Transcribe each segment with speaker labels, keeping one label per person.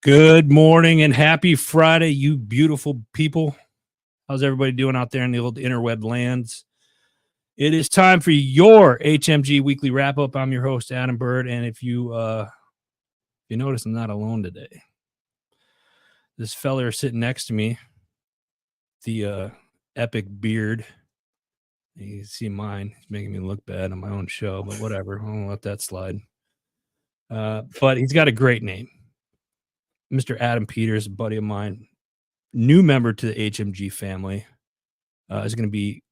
Speaker 1: Good morning and happy Friday, you beautiful people. How's everybody doing out there in the old interweb lands? It is time for your HMG weekly wrap up. I'm your host, Adam Bird, and if you notice, I'm not alone today. This fella sitting next to me, the epic beard. You can see mine. He's making me look bad on my own show, but whatever. I'll let that slide. But he's got a great name. Mr. Adam Peters, a buddy of mine, new member to the HMG family, is going to be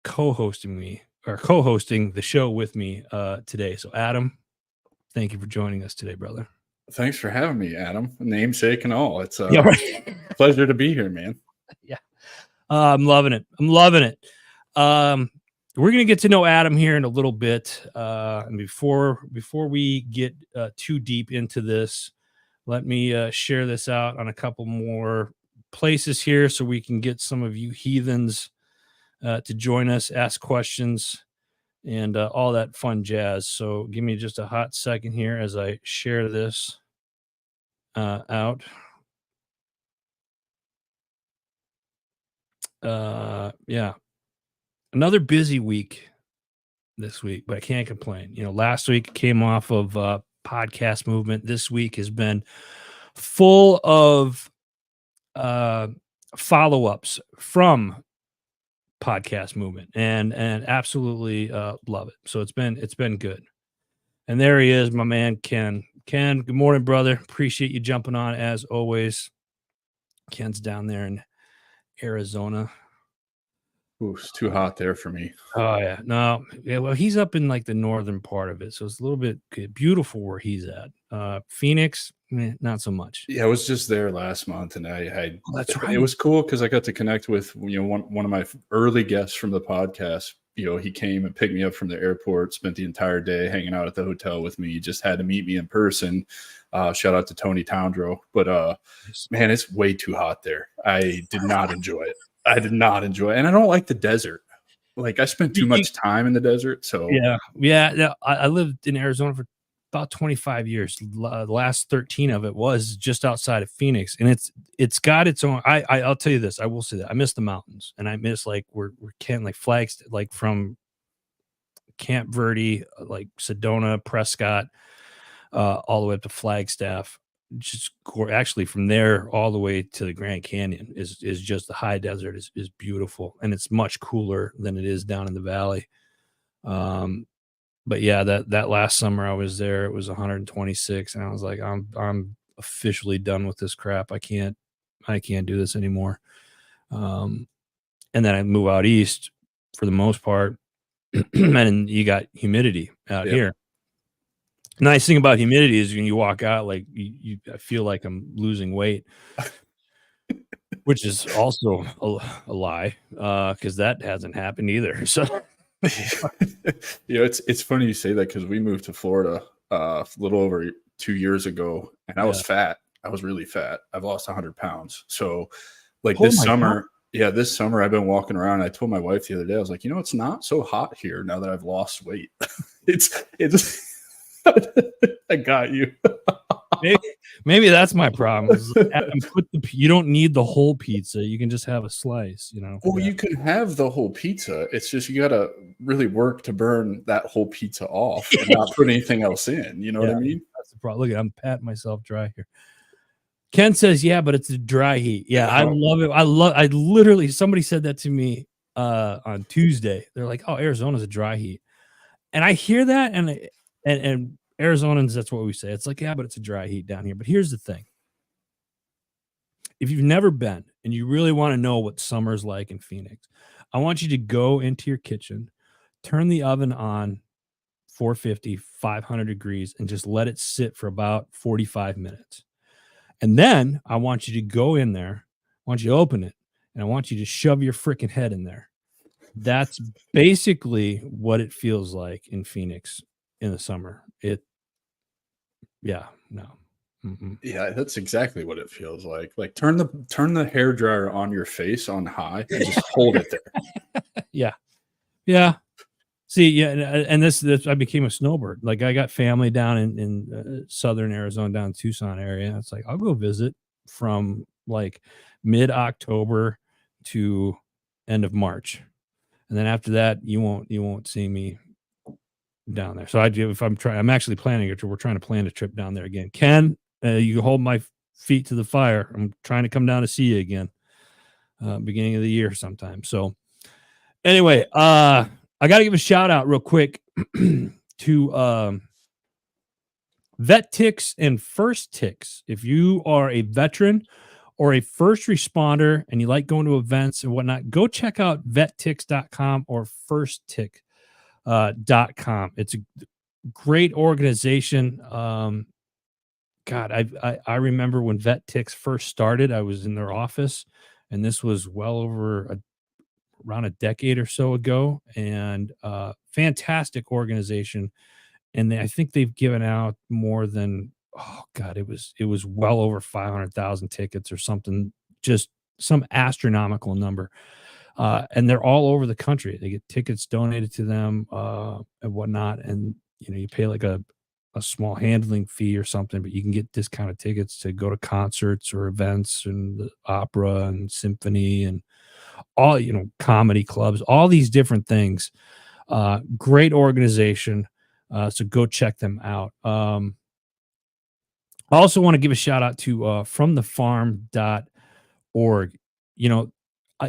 Speaker 1: co-hosting the show with me today. So, Adam, thank you for joining us today, brother.
Speaker 2: Thanks for having me, Adam. Namesake and all. It's a
Speaker 1: right.
Speaker 2: pleasure to be here, man.
Speaker 1: Yeah, I'm loving it. We're going to get to know Adam here in a little bit. And before we get too deep into this, let me share this out on a couple more places here so we can get some of you heathens to join us, ask questions, and all that fun jazz. So give me just a hot second here as I share this out. Yeah. Another busy week this week, but I can't complain. Last week came off of podcast movement. This week has been full of follow-ups from podcast movement and absolutely love it. So it's been good. And there he is, my man Ken. Ken, good morning, brother. Appreciate you jumping on as always. Ken's down there in Arizona.
Speaker 2: Ooh, it's too hot there for me.
Speaker 1: Oh yeah. No, yeah, well, he's up in like the northern part of it, so it's a little bit beautiful where he's at. Phoenix, not so much.
Speaker 2: Yeah, I was just there last month, and I
Speaker 1: that's right.
Speaker 2: It was cool because I got to connect with one of my early guests from the podcast. He came and picked me up from the airport, spent the entire day hanging out at the hotel with me. He just had to meet me in person. Shout out to Tony Towndrow. But man, it's way too hot there. I did not enjoy it. And I don't like the desert. Like, I spent too much time in the desert. So
Speaker 1: yeah. I lived in Arizona for about 25 years. The last 13 of it was just outside of Phoenix, and it's got its own. I'll tell you this. I will say that I miss the mountains, and I miss like we're like flags like from Camp Verde, like Sedona, Prescott, all the way up to Flagstaff. Just actually from there all the way to the Grand Canyon is just the high desert is beautiful, and it's much cooler than it is down in the valley. But yeah, that last summer I was there, it was 126, and I was like, I'm officially done with this crap. I can't do this anymore. And then I move out east for the most part, and you got humidity out here. Nice thing about humidity is when you walk out, like I feel like I'm losing weight, which is also a lie, because that hasn't happened either. So,
Speaker 2: it's funny you say that because we moved to Florida a little over 2 years ago, and I was fat. I was really fat. I've lost 100 pounds. So, like this summer. Yeah, this summer I've been walking around. I told my wife the other day, I was like, it's not so hot here now that I've lost weight. it's I got you.
Speaker 1: maybe that's my problem. You don't need the whole pizza. You can just have a slice,
Speaker 2: Well, you can have the whole pizza. It's just you got to really work to burn that whole pizza off and not put anything else in. You know what I mean?
Speaker 1: That's the problem. Look, I'm patting myself dry here. Ken says, yeah, but it's a dry heat. Yeah, I love it. I literally, somebody said that to me on Tuesday. They're like, oh, Arizona's a dry heat. And I hear that, and Arizonans, that's what we say. It's like, yeah, but it's a dry heat down here. But here's the thing. If you've never been and you really want to know what summer's like in Phoenix, I want you to go into your kitchen, turn the oven on 450, 500 degrees, and just let it sit for about 45 minutes. And then I want you to go in there, I want you to open it, and I want you to shove your freaking head in there. That's basically what it feels like in Phoenix in the summer. Yeah,
Speaker 2: that's exactly what it feels like. Like turn the hairdryer on your face on high and just hold it there.
Speaker 1: Yeah. See, yeah, and this I became a snowbird. Like I got family down in southern Arizona, down in Tucson area. It's like I'll go visit from like mid October to end of March, and then after that, you won't see me down there. So I do if I'm actually planning it. We're trying to plan a trip down there again. Ken, you hold my feet to the fire. I'm trying to come down to see you again, beginning of the year sometime. So anyway, I got to give a shout out real quick to Vet Ticks and First Ticks. If you are a veteran or a first responder and you like going to events and whatnot, go check out vettix.com or firsttick.com. It's a great organization. God, I remember when Vet Ticks first started, I was in their office, and this was well over around a decade or so ago, and fantastic organization. And I think they've given out more than, oh God, it was well over 500,000 tickets or something, just some astronomical number. And they're all over the country. They get tickets donated to them and whatnot. And you pay like a small handling fee or something, but you can get discounted tickets to go to concerts or events and the opera and symphony and all, comedy clubs, all these different things. Great organization. So go check them out. I also want to give a shout out to fromthefarm.org.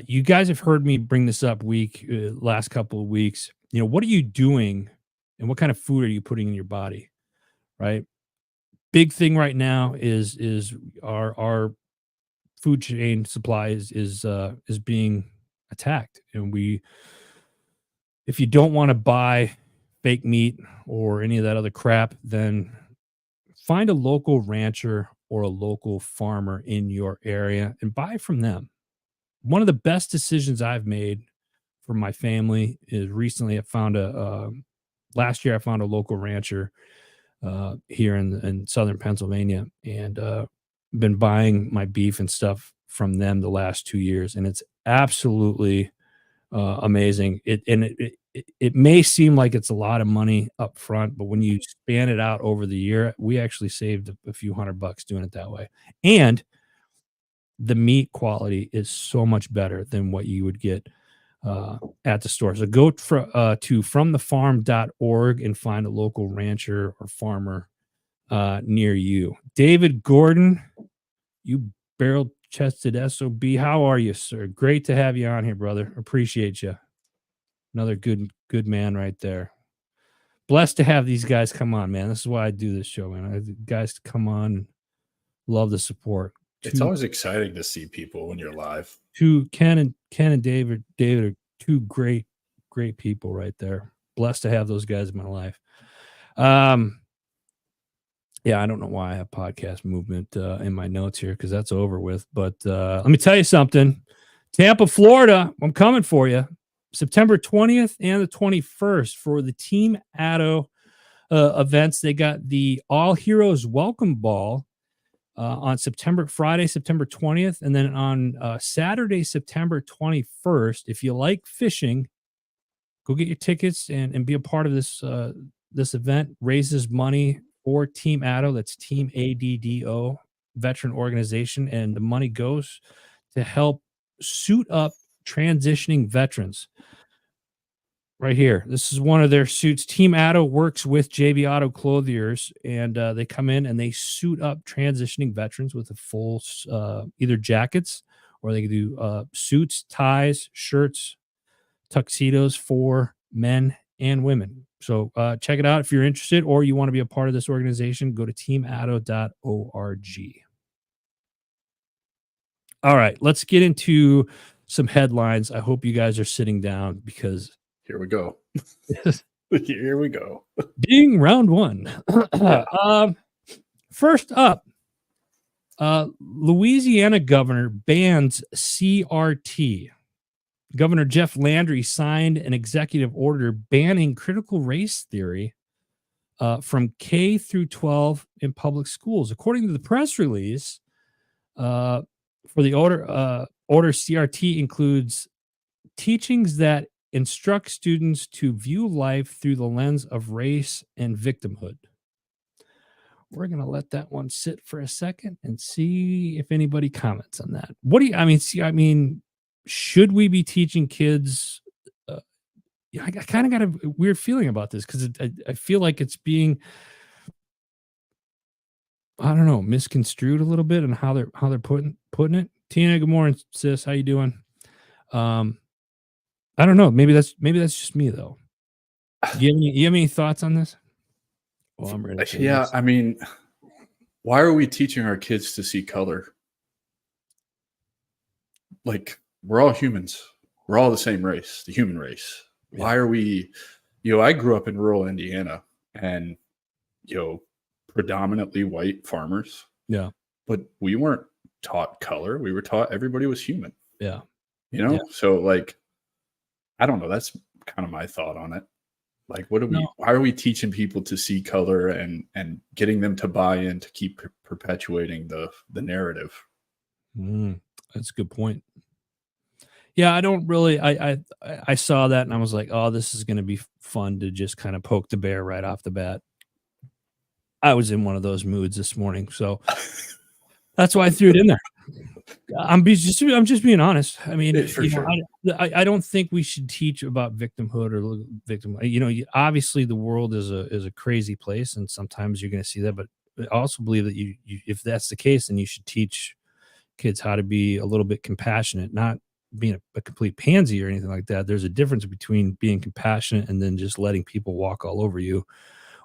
Speaker 1: You guys have heard me bring this up last couple of weeks. What are you doing and what kind of food are you putting in your body? Right. Big thing right now is our food chain supply is being attacked. And if you don't want to buy fake meat or any of that other crap, then find a local rancher or a local farmer in your area and buy from them. One of the best decisions I've made for my family is recently last year I found a local rancher here in southern Pennsylvania, and been buying my beef and stuff from them the last 2 years, and it's absolutely amazing. It may seem like it's a lot of money up front, but when you span it out over the year, we actually saved a few $100 doing it that way. And the meat quality is so much better than what you would get at the store. So go to fromthefarm.org and find a local rancher or farmer near you. David Gordon, you barrel-chested SOB, how are you, sir? Great to have you on here, brother. Appreciate you. Another good man right there. Blessed to have these guys come on, man. This is why I do this show, man. Guys come on, love the support.
Speaker 2: It's always exciting to see people when you're live.
Speaker 1: Ken and David are two great people right there. Blessed to have those guys in my life. Yeah, I don't know why I have podcast movement in my notes here because that's over with. But let me tell you something. Tampa, Florida, I'm coming for you. September 20th and the 21st for the Team Addo events. They got the All Heroes Welcome Ball on Friday, September 20th. And then on Saturday, September 21st, if you like fishing, go get your tickets and be a part of this event. Raises money for Team Addo. That's Team ADDO, veteran organization. And the money goes to help suit up transitioning veterans. Right here. This is one of their suits. Team Addo works with JB Auto Clothiers, and they come in and they suit up transitioning veterans with a full either jackets, or they can do suits, ties, shirts, tuxedos for men and women. So check it out if you're interested, or you want to be a part of this organization. Go to teamaddo.org. All right, let's get into some headlines. I hope you guys are sitting down because
Speaker 2: here we go. Here we go.
Speaker 1: Ding, round one. First up, Louisiana governor bans CRT. Governor Jeff Landry signed an executive order banning critical race theory from K through 12 in public schools. According to the press release, for the order CRT includes teachings that instruct students to view life through the lens of race and victimhood. We're going to let that one sit for a second and see if anybody comments on that. What do you, I mean, should we be teaching kids? I kind of got a weird feeling about this because I feel like it's being, I don't know, misconstrued a little bit and how they're putting it. Tina, good morning, sis. How you doing? I don't know. Maybe that's just me though. You have any thoughts on this? Well, I'm ready.
Speaker 2: Yeah, I mean, why are we teaching our kids to see color? Like, we're all humans. We're all the same race, the human race. Yeah. Why are we, I grew up in rural Indiana and, predominantly white farmers.
Speaker 1: Yeah.
Speaker 2: But we weren't taught color. We were taught everybody was human.
Speaker 1: Yeah.
Speaker 2: Yeah. So like, I don't know. That's kind of my thought on it. Like, why are we teaching people to see color and getting them to buy in to keep perpetuating the narrative?
Speaker 1: That's a good point. Yeah, I don't really, I saw that and I was like, oh, this is going to be fun to just kind of poke the bear right off the bat. I was in one of those moods this morning, so that's why I threw it in there. I'm just being honest. I mean,
Speaker 2: sure.
Speaker 1: I don't think we should teach about victimhood or victim. Obviously the world is a crazy place, and sometimes you're going to see that. But I also believe that you if that's the case, then you should teach kids how to be a little bit compassionate, not being a complete pansy or anything like that. There's a difference between being compassionate and then just letting people walk all over you,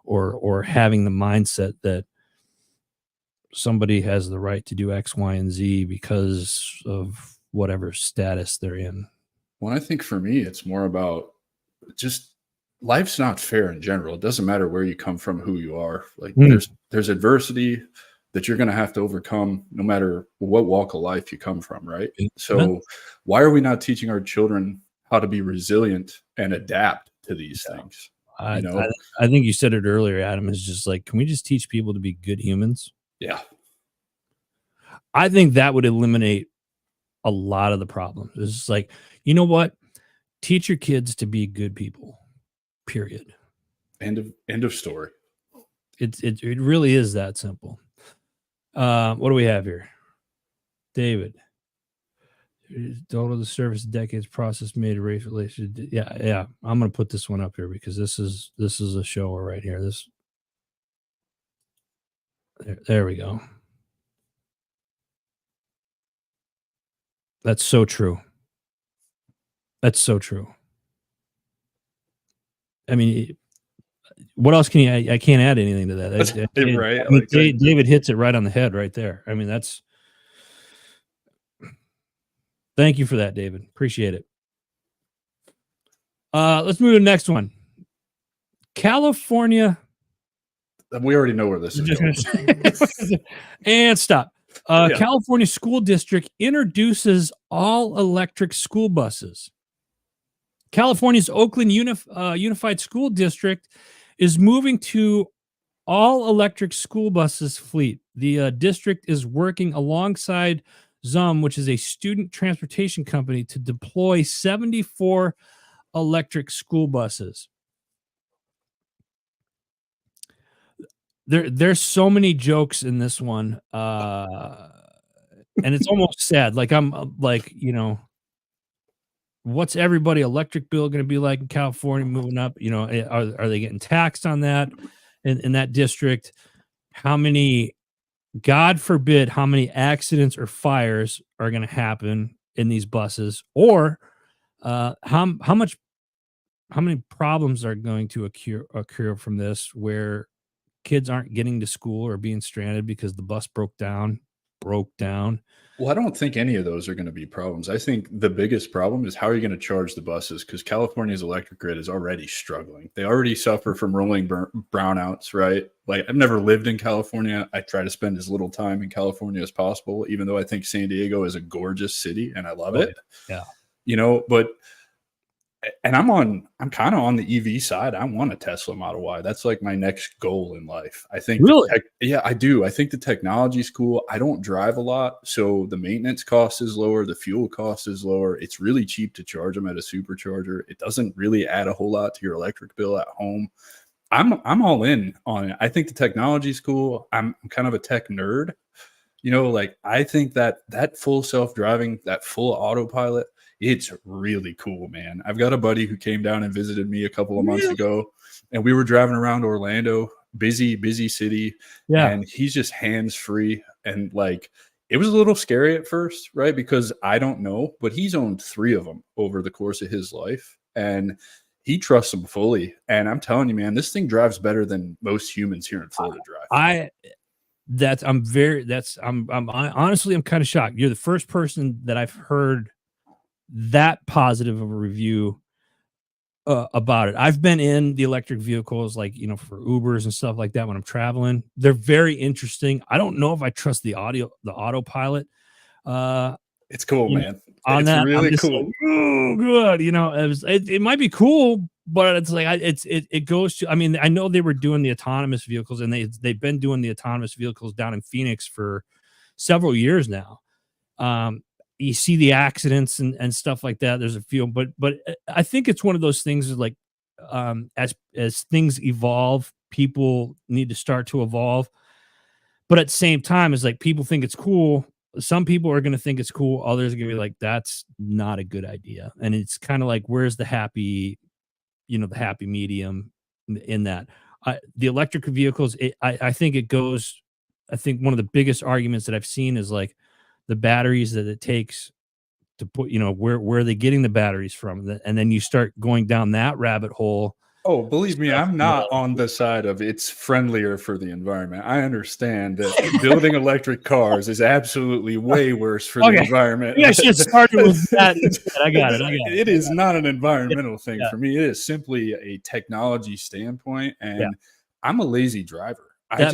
Speaker 1: or having the mindset that somebody has the right to do X, Y, and Z because of whatever status they're in.
Speaker 2: Well, I think for me, it's more about just life's not fair in general. It doesn't matter where you come from, who you are. Like there's adversity that you're going to have to overcome no matter what walk of life you come from. Right. So why are we not teaching our children how to be resilient and adapt to these things?
Speaker 1: I think you said it earlier, Adam, is just like, can we just teach people to be good humans?
Speaker 2: Yeah.
Speaker 1: I think that would eliminate a lot of the problems. It's just like, you know what? Teach your kids to be good people. Period.
Speaker 2: End of story.
Speaker 1: It really is that simple. What do we have here? David. Total the service decades process made a race relationship. Yeah. I'm gonna put this one up here because this is a shower right here. There we go. That's so true. That's so true. I mean, what else can you? I can't add anything to that.
Speaker 2: Right.
Speaker 1: I mean, David hits it right on the head right there. I mean, that's. Thank you for that, David. Appreciate it. Let's move to the next one. California.
Speaker 2: We already know where this is going.
Speaker 1: And stop. California School District introduces all-electric school buses. California's Oakland Unified School District is moving to all-electric school buses fleet. The district is working alongside Zum, which is a student transportation company, to deploy 74 electric school buses. There's so many jokes in this one, and it's almost sad. Like I'm like, what's everybody electric bill going to be like in California moving up? Are they getting taxed on that in that district? How many, God forbid, how many accidents or fires are going to happen in these buses, or how many problems are going to occur from this, where kids aren't getting to school or being stranded because the bus broke down.
Speaker 2: Well, I don't think any of those are going to be problems. I think the biggest problem is how are you going to charge the buses? Because California's electric grid is already struggling. They already suffer from rolling brownouts, right? Like, I've never lived in California. I try to spend as little time in California as possible, even though I think San Diego is a gorgeous city and I love it.
Speaker 1: Yeah.
Speaker 2: But And I'm kind of on the EV side. I want a Tesla Model Y. That's like my next goal in life. I think
Speaker 1: Really?
Speaker 2: yeah, I do. I think the technology's cool. I don't drive a lot, so the maintenance cost is lower, the fuel cost is lower. It's really cheap to charge them at a supercharger. It doesn't really add a whole lot to your electric bill at home. I'm all in on it. I think the technology's cool. I'm kind of a tech nerd. Like I think that full self-driving, that full autopilot, it's really cool, man. I've got a buddy who came down and visited me a couple of months
Speaker 1: Really?
Speaker 2: ago, and we were driving around Orlando, busy city,
Speaker 1: Yeah.
Speaker 2: and he's just hands-free. And like it was a little scary at first, right? Because I don't know, but he's owned 3 of them over the course of his life. And he trusts them fully. And I'm telling you, man, this thing drives better than most humans here in Florida drive.
Speaker 1: Honestly, I'm kind of shocked. You're the first person that I've heard that positive of a review about it. I've been in the electric vehicles, like, for Ubers and stuff like that when I'm traveling. They're very interesting. I don't know if I trust the autopilot.
Speaker 2: It's cool, man.
Speaker 1: On
Speaker 2: It's
Speaker 1: that, I'm
Speaker 2: really
Speaker 1: just
Speaker 2: cool.
Speaker 1: like, oh, good. It might be cool, but it's like it goes to. I mean, I know they were doing the autonomous vehicles, and they've been doing the autonomous vehicles down in Phoenix for several years now. You see the accidents and stuff like that. There's a few, but I think it's one of those things is like, as things evolve, people need to start to evolve. But at the same time, it's like people think it's cool. Some people are going to think it's cool. Others are going to be like, that's not a good idea. And it's kind of like, where's the happy medium in that? The electric vehicles, I think it goes, I think one of the biggest arguments that I've seen is like the batteries that it takes to put, where are they getting the batteries from? And then you start going down that rabbit hole.
Speaker 2: Oh, believe me, I'm not on the side of it's friendlier for the environment. I understand that building electric cars is absolutely way worse for the environment.
Speaker 1: Yeah, should started with that. I got it.
Speaker 2: It is not an environmental thing for me. It is simply a technology standpoint, and I'm a lazy driver.
Speaker 1: What are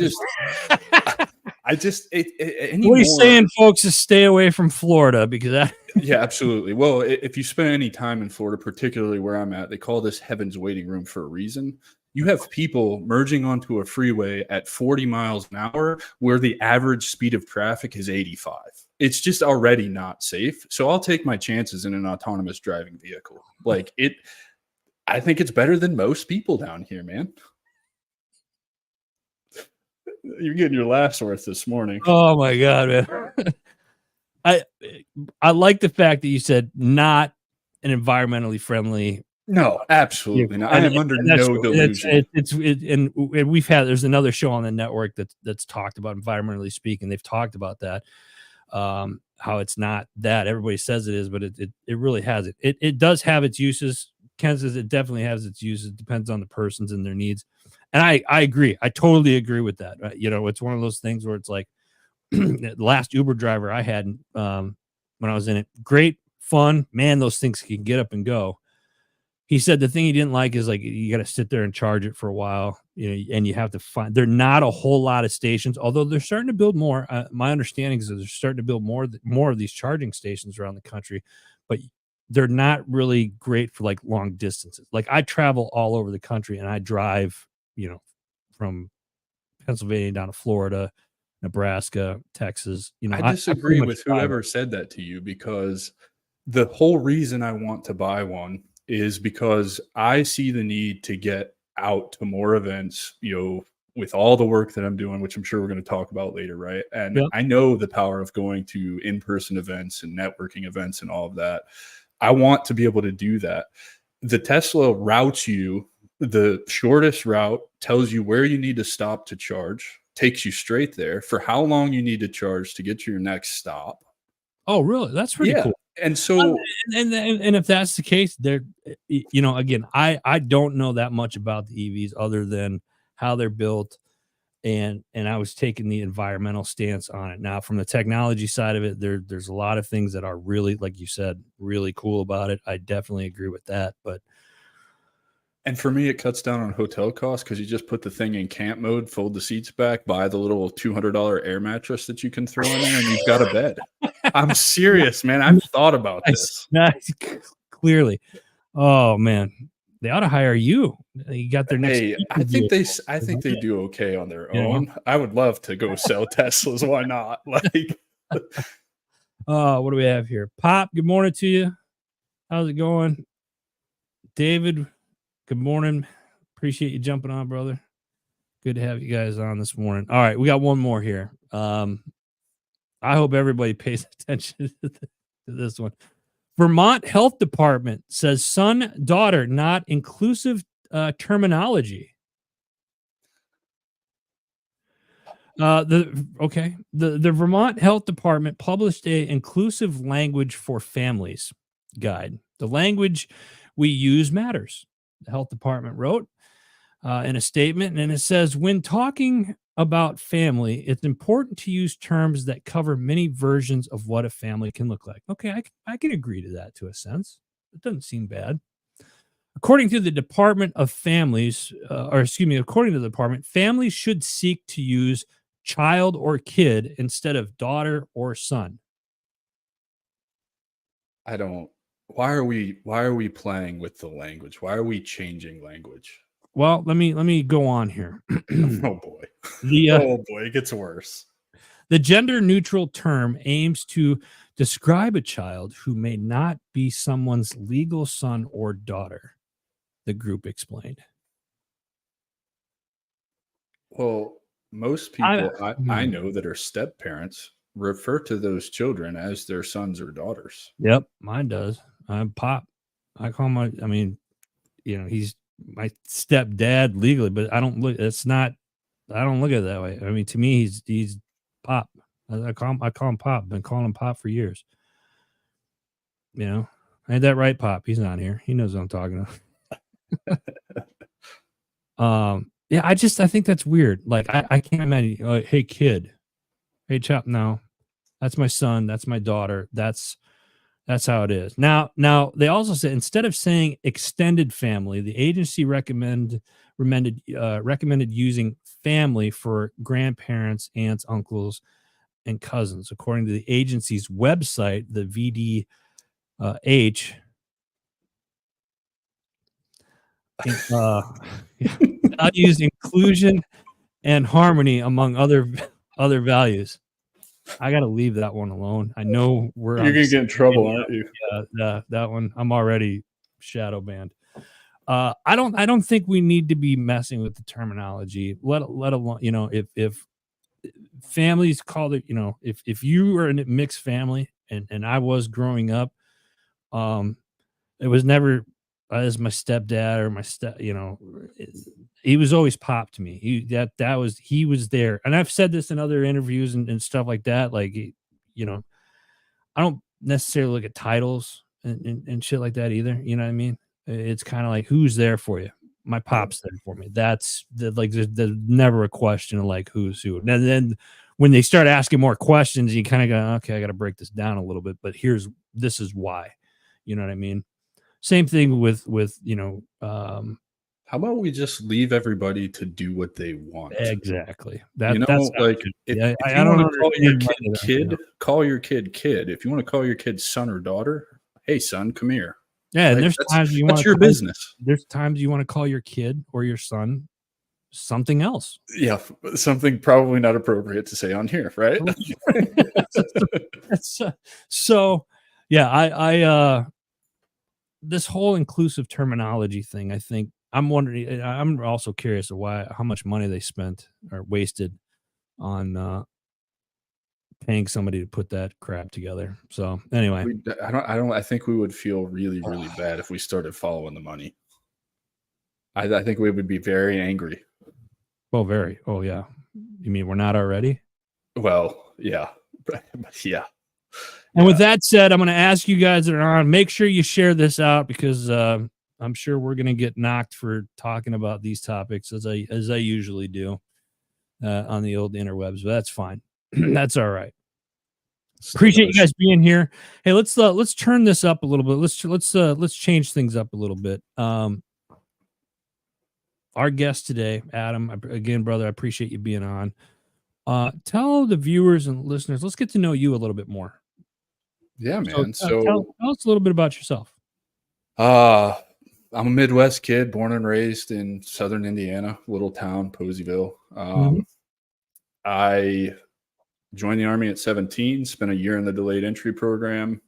Speaker 1: you saying, folks, is stay away from Florida because
Speaker 2: yeah, absolutely. Well, if you spend any time in Florida, particularly where I'm at, they call this heaven's waiting room for a reason. You have people merging onto a freeway at 40 miles an hour where the average speed of traffic is 85. It's just already not safe. So I'll take my chances in an autonomous driving vehicle. I think it's better than most people down here, man. You're getting your laughs worth this morning.
Speaker 1: Oh my God, man. I like the fact that you said not an environmentally friendly.
Speaker 2: No, absolutely not. I am under no delusion.
Speaker 1: And there's another show on the network that's talked about environmentally speaking. They've talked about that, how it's not that everybody says it is, but it really has it. It does have its uses. Ken says it definitely has its uses. It depends on the persons and their needs. And I agree. I totally agree with that. It's one of those things where it's like the last Uber driver I had when I was in it, great fun, man. Those things can get up and go. He said the thing he didn't like is like you got to sit there and charge it for a while, and you have to find. There are not a whole lot of stations, although they're starting to build more. My understanding is that they're starting to build more of these charging stations around the country, but they're not really great for like long distances. Like I travel all over the country and I drive, from Pennsylvania down to Florida, Nebraska, Texas.
Speaker 2: I disagree with whoever said that to you, because the whole reason I want to buy one is because I see the need to get out to more events, with all the work that I'm doing, which I'm sure we're going to talk about later, right? And I know the power of going to in-person events and networking events and all of that. I want to be able to do that. The Tesla routes you the shortest route, tells you where you need to stop to charge, takes you straight there for how long you need to charge to get to your next stop.
Speaker 1: Oh, really? That's pretty cool.
Speaker 2: And so,
Speaker 1: and if that's the case, there, again, I don't know that much about the EVs other than how they're built, and I was taking the environmental stance on it. Now, from the technology side of it, there's a lot of things that are really, like you said, really cool about it. I definitely agree with that, but.
Speaker 2: And for me, it cuts down on hotel costs because you just put the thing in camp mode, fold the seats back, buy the little $200 air mattress that you can throw in there, and you've got a bed. I'm serious, man. I've thought about this.
Speaker 1: Nice. Clearly. Oh man, they ought to hire you. You got their next.
Speaker 2: Hey, I think they do okay on their
Speaker 1: You know?
Speaker 2: own. I would love to go sell Teslas. Why not? Like,
Speaker 1: What do we have here? Pop, good morning to you. How's it going? David, good morning. Appreciate you jumping on, brother. Good to have you guys on this morning. All right, we got one more here. I hope everybody pays attention to this one. Vermont Health Department says son, daughter, not inclusive terminology. The Vermont Health Department published a inclusive language for families guide. The language we use matters, the health department wrote in a statement, and it says when talking about family, it's important to use terms that cover many versions of what a family can look like. Okay, I can agree to that to a sense. It doesn't seem bad. According to the Department of Families, according to the department, families should seek to use child or kid instead of daughter or son.
Speaker 2: I don't. Why are we playing with the language? Why are we changing language?
Speaker 1: Well, let me go on here.
Speaker 2: Oh boy. Oh boy, it gets worse.
Speaker 1: The gender neutral term aims to describe a child who may not be someone's legal son or daughter, the group explained.
Speaker 2: Well, most people I know that are step parents refer to those children as their sons or daughters.
Speaker 1: Yep, mine does. I'm Pop. I call he's my stepdad legally, but I don't look at it that way. I mean, to me, he's Pop. I call him Pop. Been calling him Pop for years. You know, ain't that right, Pop? He's not here. He knows what I'm talking about. Yeah, I think that's weird. Like, I can't imagine. Hey, kid. Hey, chap. No, that's my son. That's my daughter. That's how it is. Now, they also said instead of saying extended family, the agency recommended using family for grandparents, aunts, uncles, and cousins. According to the agency's website, the VDH values inclusion and harmony among other values. I got to leave that one alone. I know you're
Speaker 2: gonna get in trouble, aren't you?
Speaker 1: Yeah, that one. I'm already shadow banned. I don't think we need to be messing with the terminology. Let alone, if families call it, if you are in a mixed family, and I was growing up, it was never as my stepdad or he was always Pop to me. He was there. And I've said this in other interviews and stuff like that. Like, I don't necessarily look at titles and shit like that either. You know what I mean? It's kind of like, who's there for you? My Pop's there for me. That's there's never a question of like who's who. And then when they start asking more questions, you kind of go, okay, I got to break this down a little bit, but this is why. You know what I mean? Same thing with
Speaker 2: how about we just leave everybody to do what they want?
Speaker 1: Exactly.
Speaker 2: If you want to call your kid, call your kid kid. If you want to call your kid son or daughter, hey son, come here.
Speaker 1: Yeah, and there's times you want
Speaker 2: your business.
Speaker 1: There's times you want to call your kid or your son something else.
Speaker 2: Yeah, something probably not appropriate to say on here, right?
Speaker 1: So, yeah, I this whole inclusive terminology thing, I think I'm wondering. I'm also curious of how much money they spent or wasted on paying somebody to put that crap together. So anyway,
Speaker 2: I think we would feel really, really bad if we started following the money. I think we would be very angry.
Speaker 1: Well, very. Oh yeah. You mean we're not already?
Speaker 2: Well, yeah, yeah.
Speaker 1: And with that said, I'm going to ask you guys that are on, make sure you share this out because I'm sure we're going to get knocked for talking about these topics as I usually do on the old interwebs, but that's fine. That's all right. Appreciate you guys being here. Hey, let's turn this up a little bit. Let's change things up a little bit. Our guest today, Adam, again, brother, I appreciate you being on. Tell the viewers and listeners, let's get to know you a little bit more.
Speaker 2: Yeah, man.
Speaker 1: So tell us a little bit about yourself.
Speaker 2: I'm a Midwest kid, born and raised in Southern Indiana, little town, Poseyville.
Speaker 1: Mhm.
Speaker 2: I joined the Army at 17, spent a year in the delayed entry program.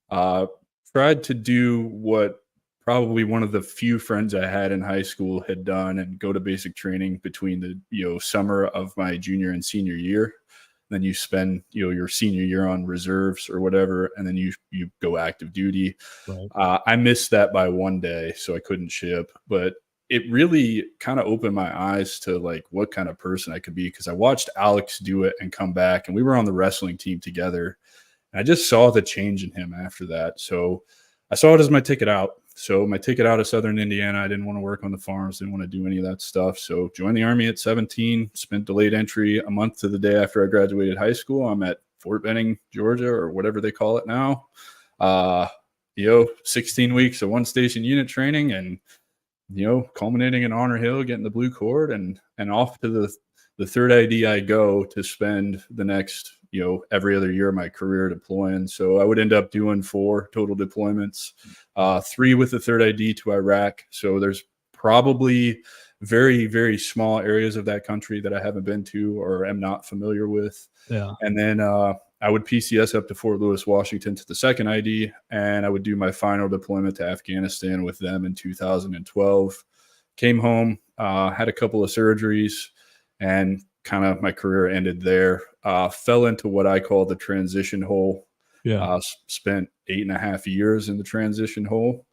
Speaker 2: Uh, Tried to do what probably one of the few friends I had in high school had done and go to basic training between the summer of my junior and senior year. Then you spend your senior year on reserves or whatever, and then you go active duty.
Speaker 1: Right.
Speaker 2: I missed that by one day, so I couldn't ship, but it really kind of opened my eyes to like what kind of person I could be because I watched Alex do it and come back, and we were on the wrestling team together. And I just saw the change in him after that. So I saw it as my ticket out. So my ticket out of Southern Indiana, I didn't want to work on the farms, didn't want to do any of that stuff. So joined the Army at 17, spent delayed entry a month to the day after I graduated high school. I'm at Fort Benning, Georgia, or whatever they call it now. 16 weeks of one station unit training and, culminating in Honor Hill, getting the blue cord and off to the third ID I go to spend the next, every other year of my career deploying. So I would end up doing 4 total deployments, 3 with the third ID to Iraq. So there's probably very, very small areas of that country that I haven't been to or am not familiar with.
Speaker 1: Yeah.
Speaker 2: And then I would PCS up to Fort Lewis, Washington to the second ID, and I would do my final deployment to Afghanistan with them in 2012. Came home, had a couple of surgeries, and kind of my career ended there. Fell into what I call the transition hole.
Speaker 1: Yeah.
Speaker 2: Spent 8.5 years in the transition hole.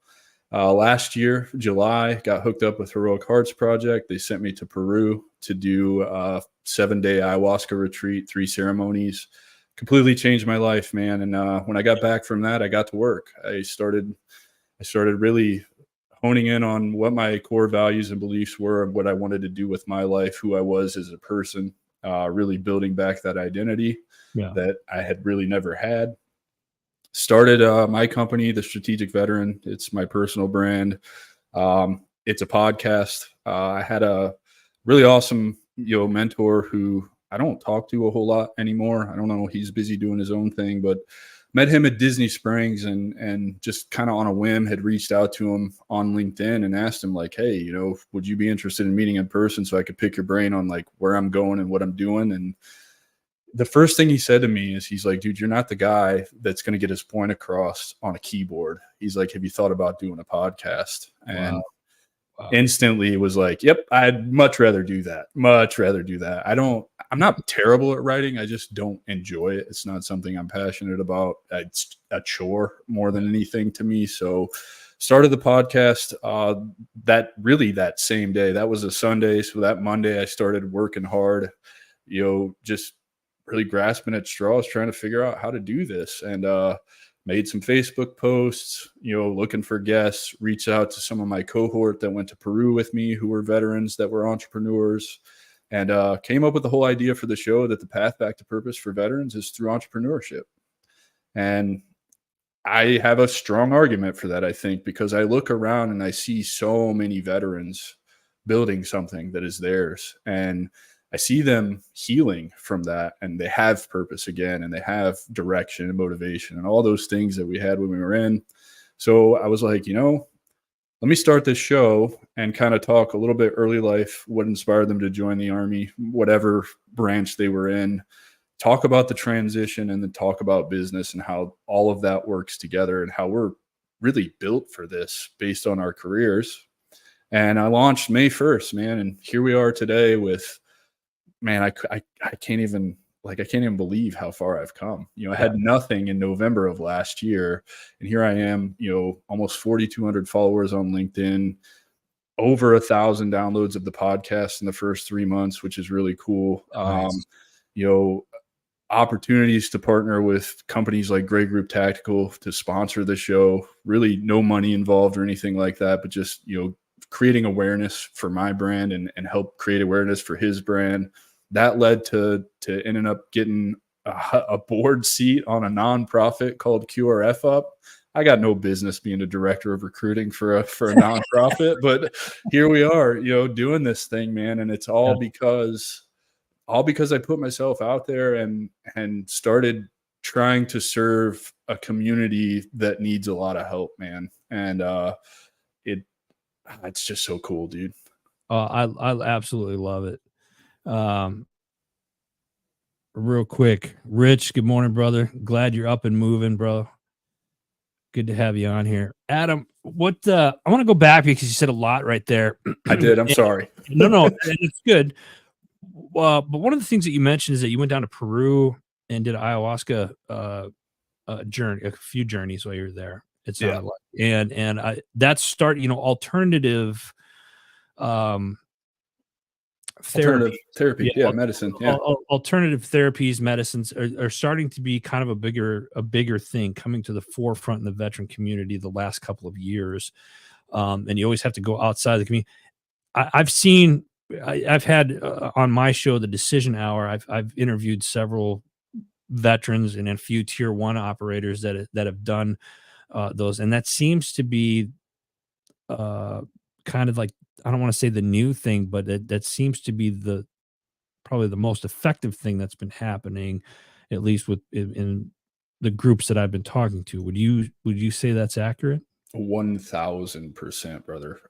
Speaker 2: Last year, July, got hooked up with Heroic Hearts Project. They sent me to Peru to do a 7-day ayahuasca retreat, 3 ceremonies. Completely changed my life, man. And when I got back from that, I got to work. I started really honing in on what my core values and beliefs were and what I wanted to do with my life, who I was as a person, really building back that identity
Speaker 1: Yeah.
Speaker 2: that I had really never had. Started my company, The Strategic Veteran. It's my personal brand. It's a podcast. I had a really awesome, mentor who I don't talk to a whole lot anymore. I don't know. He's busy doing his own thing, but met him at Disney Springs and just kind of on a whim had reached out to him on LinkedIn and asked him like, hey, would you be interested in meeting in person so I could pick your brain on like where I'm going and what I'm doing? And the first thing he said to me is he's like, dude, you're not the guy that's going to get his point across on a keyboard. He's like, have you thought about doing a podcast? And
Speaker 1: Wow.
Speaker 2: instantly it was like, yep, I'd much rather do that. I'm not terrible at writing. I just don't enjoy it. It's not something I'm passionate about. It's a chore more than anything to me. So started the podcast that same day. That was a Sunday. So that Monday I started working hard, just really grasping at straws, trying to figure out how to do this. And made some Facebook posts, looking for guests, reached out to some of my cohort that went to Peru with me who were veterans that were entrepreneurs, and came up with the whole idea for the show that the path back to purpose for veterans is through entrepreneurship. And I have a strong argument for that, I think, because I look around and I see so many veterans building something that is theirs. And I see them healing from that, and they have purpose again, and they have direction and motivation and all those things that we had when we were in. So I was like, let me start this show and kind of talk a little bit early life, what inspired them to join the Army, whatever branch they were in, talk about the transition, and then talk about business and how all of that works together and how we're really built for this based on our careers. And I launched May 1st, man. And here we are today with, man, I can't even believe how far I've come. I had nothing in November of last year, and here I am, almost 4,200 followers on LinkedIn, over 1,000 downloads of the podcast in the first 3 months, which is really cool.
Speaker 1: Nice.
Speaker 2: Opportunities to partner with companies like Grey Group Tactical to sponsor the show, really no money involved or anything like that, but just, creating awareness for my brand and help create awareness for his brand. That led to ending up getting a board seat on a nonprofit called QRF Up. I got no business being a director of recruiting for a nonprofit, but here we are, doing this thing, man. And it's all because I put myself out there and started trying to serve a community that needs a lot of help, man. And It's just so cool, dude.
Speaker 1: I absolutely love it. Real quick, Rich, good morning, brother. Glad you're up and moving, bro. Good to have you on here. Adam, what I want to go back because you said a lot right there.
Speaker 2: I did. I'm sorry.
Speaker 1: No, and it's good. But one of the things that you mentioned is that you went down to Peru and did ayahuasca journey, a few journeys while you were there. It sounded like, and that start, alternative
Speaker 2: Alternative therapy.
Speaker 1: yeah,
Speaker 2: Medicine. Yeah.
Speaker 1: Alternative therapies, medicines are starting to be kind of a bigger thing coming to the forefront in the veteran community the last couple of years. And you always have to go outside the community. I've had on my show, The Decision Hour, I've interviewed several veterans and a few tier 1 operators that have done those, and that seems to be kind of like, I don't want to say the new thing, but that seems to be probably the most effective thing that's been happening, at least in the groups that I've been talking to. Would you say that's accurate?
Speaker 2: 1000%, brother.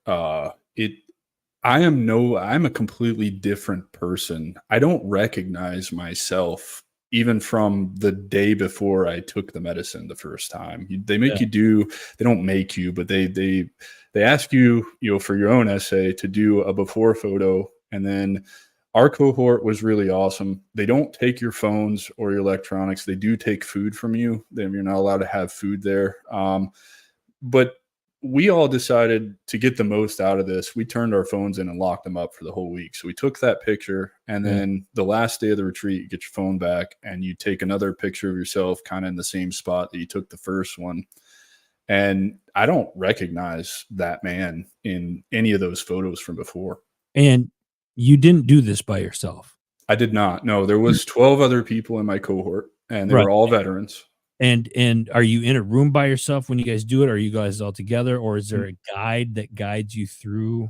Speaker 2: I'm a completely different person. I don't recognize myself even from the day before I took the medicine the first time. They make you do, they don't make you, but they ask you, for your own essay to do a before photo. And then our cohort was really awesome. They don't take your phones or your electronics. They do take food from you. You're not allowed to have food there. But we all decided to get the most out of this. We turned our phones in and locked them up for the whole week. So we took that picture, and then the last day of the retreat, you get your phone back and you take another picture of yourself kind of in the same spot that you took the first one. And I don't recognize that man in any of those photos from before.
Speaker 1: And you didn't do this by yourself?
Speaker 2: I did not. No, there was 12 other people in my cohort, and they were all veterans.
Speaker 1: And are you in a room by yourself when you guys do it? Are you guys all together, or is there a guide that guides you through?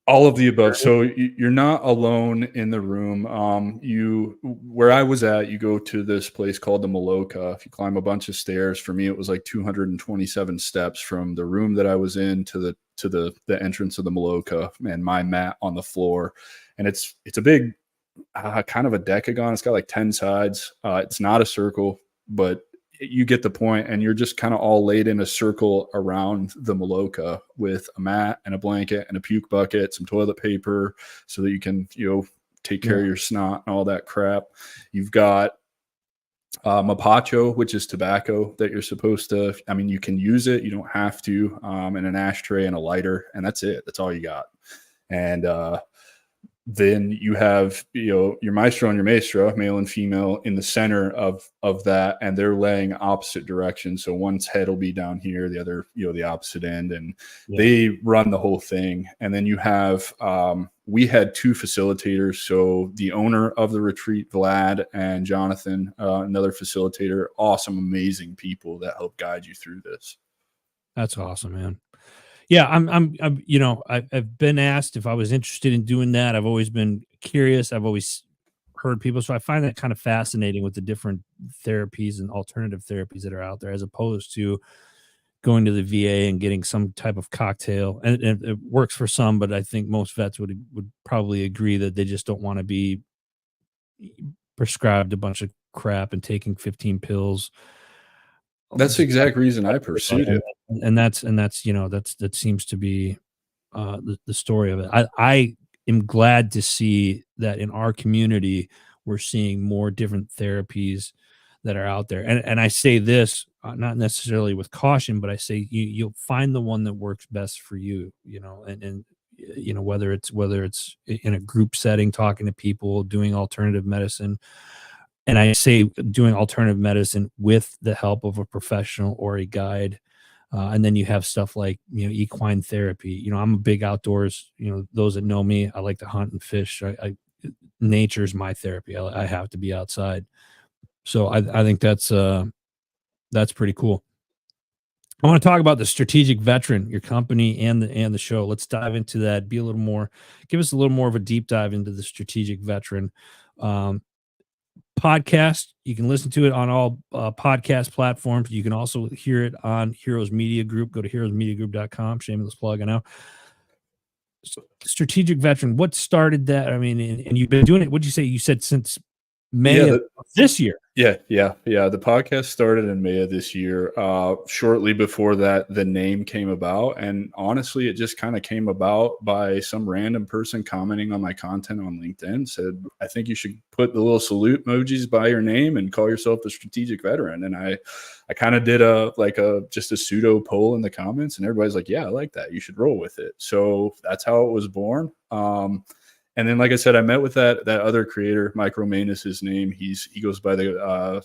Speaker 2: All of the above. So you're not alone in the room. Where I was at, you go to this place called the Maloka. If you climb a bunch of stairs, for me, it was like 227 steps from the room that I was in to the entrance of the Maloka, and my mat on the floor. And it's a big, kind of a decagon. It's got like 10 sides. It's not a circle, but you get the point, and you're just kind of all laid in a circle around the Maloka with a mat and a blanket and a puke bucket, some toilet paper so that you can, take care of your snot and all that crap. You've got mapacho, which is tobacco that you're supposed to, you can use it. You don't have to, and an ashtray and a lighter, and that's it. That's all you got. And, then you have, your maestro and your maestra, male and female, in the center of that, and they're laying opposite directions. So one's head will be down here, the other, the opposite end, and they run the whole thing. And then you have, we had 2 facilitators. So the owner of the retreat, Vlad, and Jonathan, another facilitator, awesome, amazing people that help guide you through this.
Speaker 1: That's awesome, man. Yeah, I've been asked if I was interested in doing that. I've always been curious. I've always heard people. So I find that kind of fascinating with the different therapies and alternative therapies that are out there, as opposed to going to the VA and getting some type of cocktail. And it works for some, but I think most vets would probably agree that they just don't want to be prescribed a bunch of crap and taking 15 pills.
Speaker 2: That's the exact reason I pursued it.
Speaker 1: And that seems to be the story of it. I am glad to see that in our community, we're seeing more different therapies that are out there. And I say this, not necessarily with caution, but I say you'll find the one that works best for you, and whether it's in a group setting, talking to people, doing alternative medicine. And I say doing alternative medicine with the help of a professional or a guide. And then you have stuff like, equine therapy. I'm a big outdoors, those that know me, I like to hunt and fish. Nature's my therapy. I have to be outside. So I think that's pretty cool. I want to talk about the Strategic Veteran, your company and the show. Let's dive into that. Give us a little more of a deep dive into the Strategic Veteran. Podcast. You can listen to it on all podcast platforms. You can also hear it on Heroes Media Group. Go to heroesmediagroup.com. Shameless plug, I know. strategic veteran, what started that? I mean, and you've been doing it. What'd you say? You said since May
Speaker 2: Yeah,
Speaker 1: of this year.
Speaker 2: yeah. The podcast started in May of this year. Shortly before that, the name came about, and honestly, it just kind of came about by some random person commenting on my content on LinkedIn. Said, "I think you should put the little salute emojis by your name and call yourself the strategic veteran." And I kind of did just a pseudo poll in the comments, and everybody's like, "Yeah, I like that. You should roll with it." So that's how it was born. And then, like I said, I met with that other creator, Micro Main is his name. He goes by the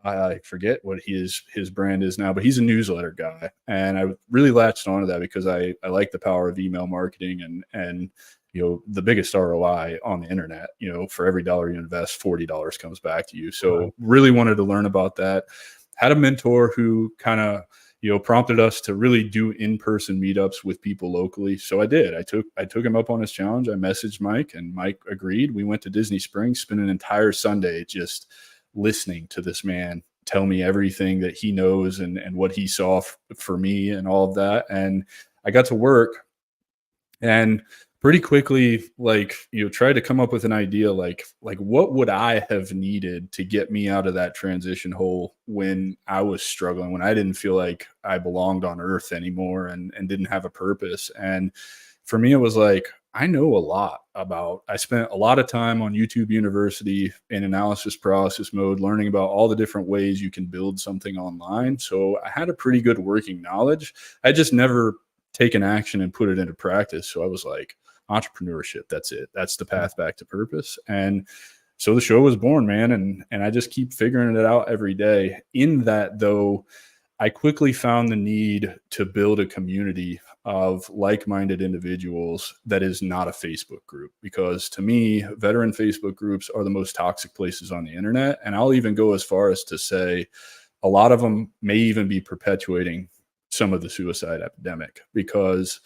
Speaker 2: I forget what his brand is now, but he's a newsletter guy, and I really latched onto that because I like the power of email marketing and the biggest ROI on the internet. For every dollar you invest, $40 comes back to you. So really wanted to learn about that. Had a mentor who kind of prompted us to really do in-person meetups with people locally. So I did. I took him up on his challenge. I messaged Mike, and Mike agreed. We went to Disney Springs, spent an entire Sunday just listening to this man tell me everything that he knows and what he saw for me and all of that. And I got to work, and pretty quickly, tried to come up with an idea, like what would I have needed to get me out of that transition hole when I was struggling, when I didn't feel like I belonged on earth anymore and didn't have a purpose. And for me, it was like, I know a lot I spent a lot of time on YouTube University in analysis paralysis mode, learning about all the different ways you can build something online. So I had a pretty good working knowledge. I just never taken action and put it into practice. So I was like, entrepreneurship, that's it. That's the path back to purpose. And so the show was born, man. And I just keep figuring it out every day. In that, though, I quickly found the need to build a community of like-minded individuals that is not a Facebook group, because to me, veteran Facebook groups are the most toxic places on the internet. And I'll even go as far as to say a lot of them may even be perpetuating some of the suicide epidemic, because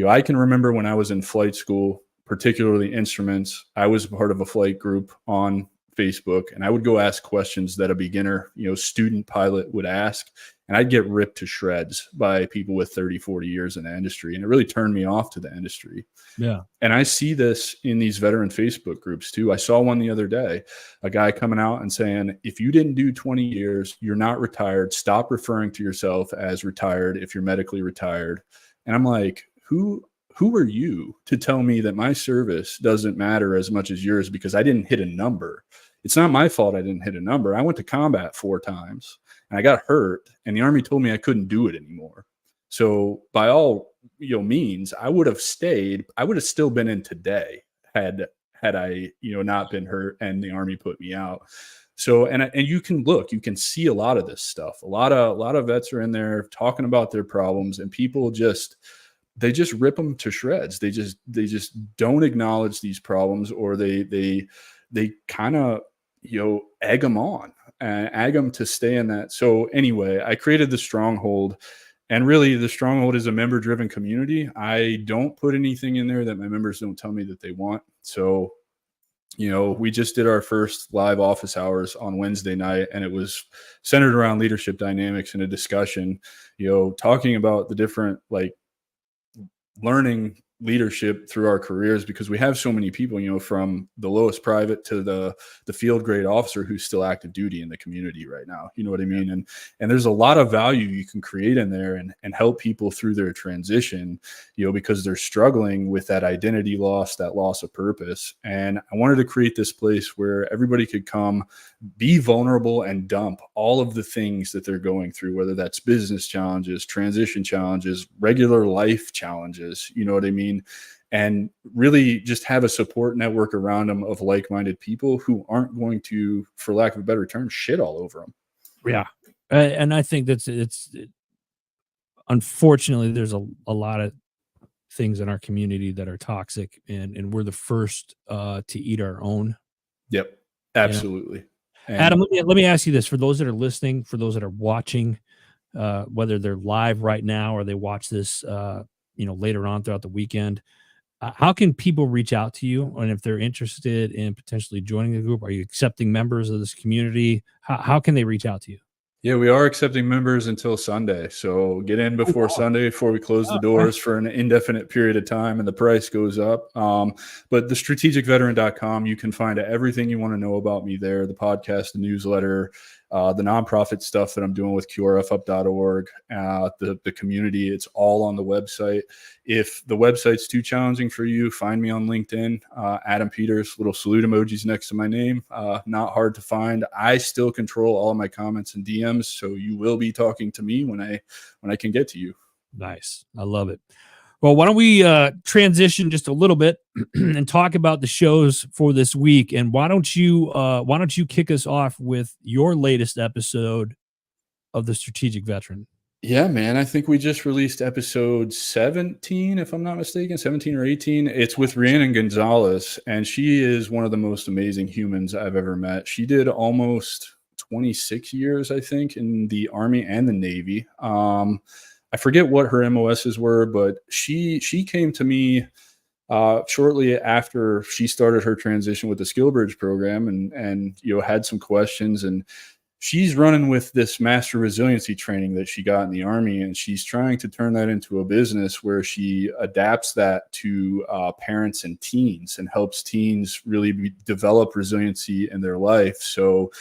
Speaker 2: I can remember when I was in flight school, particularly instruments, I was part of a flight group on Facebook, and I would go ask questions that a beginner, student pilot would ask, and I'd get ripped to shreds by people with 30, 40 years in the industry. And it really turned me off to the industry.
Speaker 1: Yeah.
Speaker 2: And I see this in these veteran Facebook groups too. I saw one the other day, a guy coming out and saying, if you didn't do 20 years, you're not retired. Stop referring to yourself as retired if you're medically retired. And I'm like, who are you to tell me that my service doesn't matter as much as yours because I didn't hit a number? It's not my fault I didn't hit a number. I went to combat 4 times and I got hurt, and the Army told me I couldn't do it anymore. So by all means, I would have stayed. I would have still been in today had I not been hurt and the Army put me out. So and you can see a lot of this stuff. A lot of vets are in there talking about their problems, and people they just rip them to shreds. They just don't acknowledge these problems, or they kind of egg them on, egg them to stay in that. So anyway, I created the Stronghold, and really the Stronghold is a member driven community. I don't put anything in there that my members don't tell me that they want. So we just did our first live office hours on Wednesday night, and it was centered around leadership dynamics and a discussion, talking about the different learning leadership through our careers, because we have so many people, from the lowest private to the field grade officer who's still active duty in the community right now. You know what I mean? And there's a lot of value you can create in there and help people through their transition, because they're struggling with that identity loss, that loss of purpose. And I wanted to create this place where everybody could come, be vulnerable, and dump all of the things that they're going through, whether that's business challenges, transition challenges, regular life challenges, you know what I mean? And really just have a support network around them of like-minded people who aren't going to, for lack of a better term, shit all over them.
Speaker 1: Yeah. And I think it's unfortunately, there's a lot of things in our community that are toxic, and we're the first to eat our own.
Speaker 2: Yep. Absolutely.
Speaker 1: Adam, let me ask you this, for those that are listening, for those that are watching, whether they're live right now or they watch this, later on throughout the weekend, how can people reach out to you? And if they're interested in potentially joining the group, are you accepting members of this community? How can they reach out to you?
Speaker 2: Yeah, we are accepting members until Sunday. So get in before Sunday before we close the doors for an indefinite period of time and the price goes up. But the strategicveteran.com, you can find everything you want to know about me there, the podcast, the newsletter, the nonprofit stuff that I'm doing with qrfup.org, the community. It's all on the website. If the website's too challenging for you, find me on LinkedIn, Adam Peters, little salute emojis next to my name. Not hard to find. I still control all of my comments and DMs, so you will be talking to me when I can get to you.
Speaker 1: Nice. I love it. Well, why don't we transition just a little bit and talk about the shows for this week? And why don't you kick us off with your latest episode of the Strategic Veteran?
Speaker 2: Yeah, man. I think we just released episode 17, if I'm not mistaken, 17 or 18. It's with Rhiannon Gonzalez, and she is one of the most amazing humans I've ever met. She did almost 26 years, I think, in the Army and the Navy. I forget what her MOSs were, but she came to me shortly after she started her transition with the Skill Bridge program, and had some questions, and she's running with this master resiliency training that she got in the Army, and she's trying to turn that into a business where she adapts that to parents and teens and helps teens really develop resiliency in their life. So,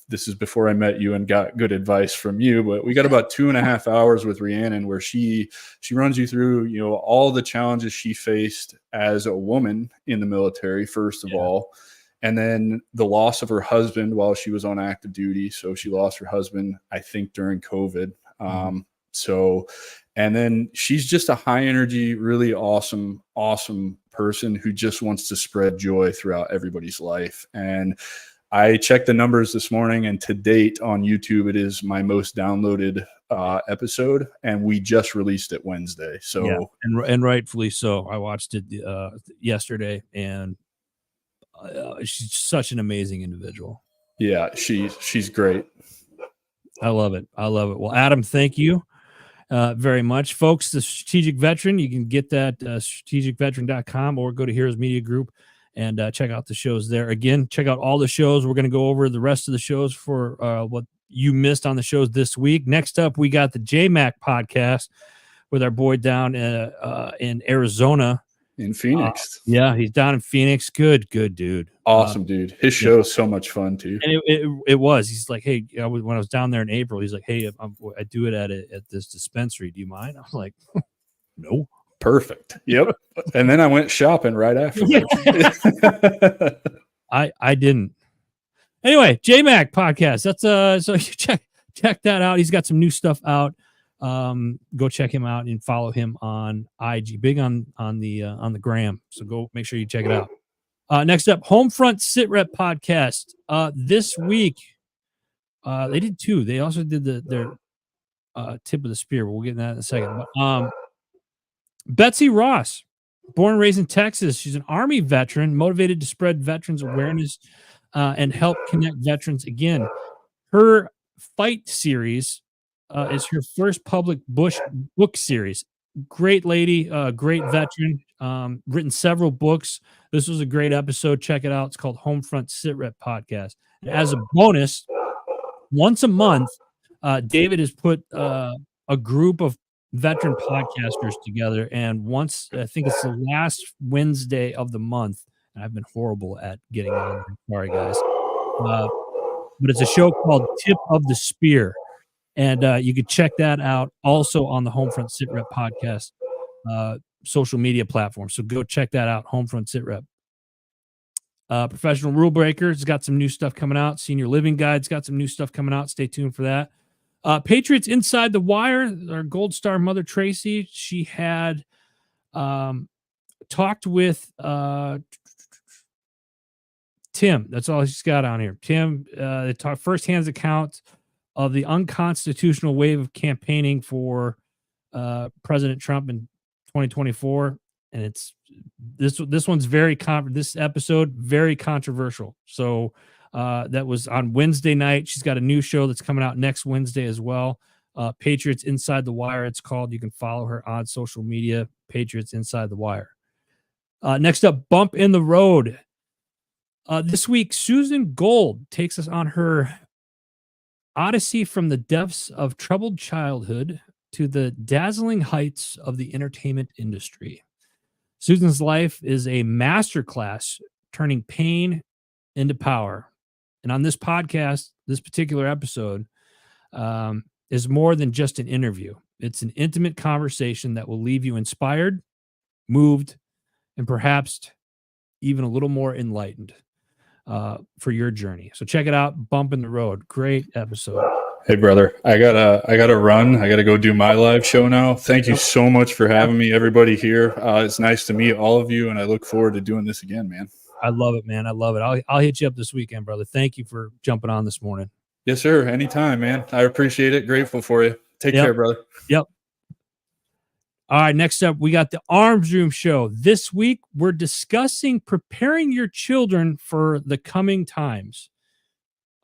Speaker 2: this is before I met you and got good advice from you, but we got about 2.5 hours with Rhiannon where she runs you through, all the challenges she faced as a woman in the military, first of all, and then the loss of her husband while she was on active duty. So she lost her husband, I think, during COVID. And then she's just a high energy, really awesome person who just wants to spread joy throughout everybody's life. And I checked the numbers this morning, and to date on YouTube, it is my most downloaded episode, and we just released it Wednesday. So,
Speaker 1: yeah, and rightfully so. I watched it yesterday, and she's such an amazing individual.
Speaker 2: Yeah, she's great.
Speaker 1: I love it. Well, Adam, thank you very much, folks. The Strategic Veteran, you can get that strategicveteran.com or go to Heroes Media Group and check out the shows there. Again, check out all the shows. We're going to go over the rest of the shows for what you missed on the shows this week. Next up, we got the JMac podcast with our boy down in Arizona.
Speaker 2: In Phoenix.
Speaker 1: Yeah, he's down in Phoenix. Good dude.
Speaker 2: Awesome dude. His show is so much fun too.
Speaker 1: And it was. He's like, hey, when I was down there in April, he's like, hey, I do it at this dispensary. Do you mind? I was like, no.
Speaker 2: Perfect. Yep. And then I went shopping right after.
Speaker 1: I didn't. Anyway, JMac podcast. That's so you check that out. He's got some new stuff out. Go check him out and follow him on IG. Big on the gram. So go make sure you check it out. Next up, Homefront Sitrep podcast. This week, they did two. They also did their tip of the spear. We'll get into that in a second. But, Betsy Ross, born and raised in Texas. She's an Army veteran, motivated to spread veterans awareness and help connect veterans again. Her Fight series is her first public book series. Great lady, great veteran, written several books. This was a great episode. Check it out. It's called Homefront Sitrep Podcast. And as a bonus, once a month, David has put a group of veteran podcasters together, and once, I think it's the last Wednesday of the month, and I've been horrible at getting on. Sorry, guys. But it's a show called Tip of the Spear, and you can check that out also on the Homefront Sitrep podcast social media platform. So go check that out, Homefront Sitrep. Professional Rule Breakers has got some new stuff coming out. Senior Living Guide's got some new stuff coming out. Stay tuned for that. Patriots Inside the Wire, our Gold Star Mother Tracy, she had talked with Tim. That's all she's got on here. Tim, they talked firsthand accounts of the unconstitutional wave of campaigning for President Trump in 2024, and it's this one's this episode very controversial. So that was on Wednesday night. She's got a new show that's coming out next Wednesday as well. Patriots Inside the Wire, it's called. You can follow her on social media, Patriots Inside the Wire. Next up, Bump in the Road. This week, Susan Gold takes us on her odyssey from the depths of troubled childhood to the dazzling heights of the entertainment industry. Susan's life is a masterclass turning pain into power. And on this podcast, this particular episode is more than just an interview. It's an intimate conversation that will leave you inspired, moved, and perhaps even a little more enlightened for your journey. So check it out. Bump in the Road. Great episode.
Speaker 2: Hey brother, I gotta run. I gotta go do my live show now. Thank you so much for having me, everybody here. It's nice to meet all of you, and I look forward to doing this again, man.
Speaker 1: I love it, man. I love it. I'll hit you up this weekend, brother. Thank you for jumping on this morning.
Speaker 2: Yes, sir. Anytime, man. I appreciate it. Grateful for you. Take care, brother.
Speaker 1: Yep. All right, next up, we got the Arms Room Show. This week, we're discussing preparing your children for the coming times.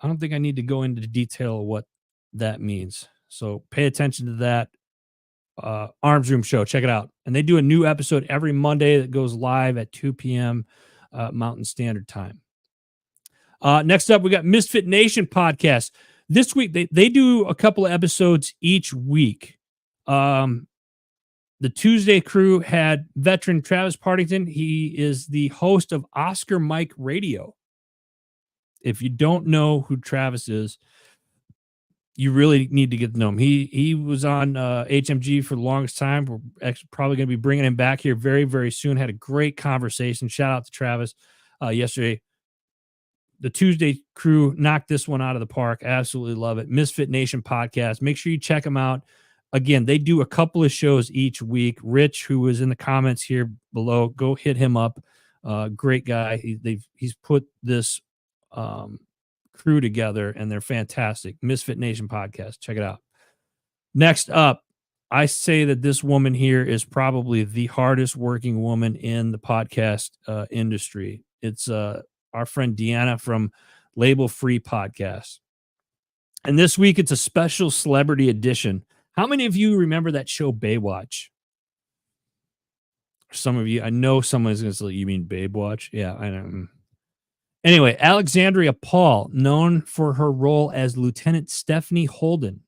Speaker 1: I don't think I need to go into detail of what that means. So pay attention to that. Arms Room Show. Check it out. And they do a new episode every Monday that goes live at 2 p.m. Mountain Standard Time. Next up, we got Misfit Nation podcast. This week, they do a couple of episodes each week. The Tuesday crew had veteran Travis Partington. He is the host of Oscar Mike Radio. If you don't know who Travis is, you really need to get to know him. He was on HMG for the longest time. We're probably going to be bringing him back here very, very soon. Had a great conversation. Shout out to Travis yesterday. The Tuesday crew knocked this one out of the park. Absolutely love it. Misfit Nation podcast. Make sure you check them out. Again, they do a couple of shows each week. Rich, who was in the comments here below, go hit him up. Great guy. He's put this crew together, and they're fantastic. Misfit Nation podcast. Check it out. Next up, I say that this woman here is probably the hardest working woman in the podcast industry. It's our friend Deanna from Label Free Podcast. And this week, it's a special celebrity edition. How many of you remember that show Baywatch? Some of you, I know someone's going to say, you mean Baywatch? Yeah, I know. Anyway, Alexandria Paul, known for her role as Lieutenant Stephanie Holden,